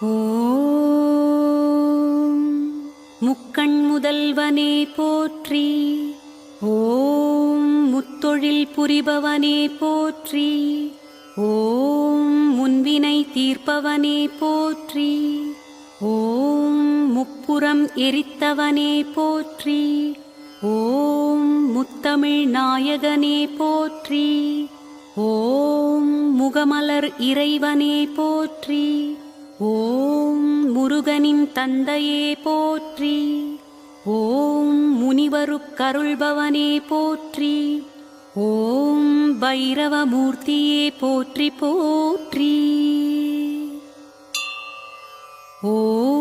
ஓம் முக்கண் முதல்வனே போற்றி. ஓம் முத்தொழில் புரிபவனே போற்றி. ஓம் முன்வினை தீர்ப்பவனே போற்றி. ஓம் முப்புறம் எரித்தவனே போற்றி. ஓம் முத்தமிழ் நாயகனே போற்றி. ஓம் முகமலர் இறைவனே போற்றி. ஓம் முருகனின் தந்தையே போற்றி. ஓம் முனிவருக்கருள்பவனே போற்றி. ஓம் பைரவமூர்த்தியே போற்றி போற்றி. ஓம்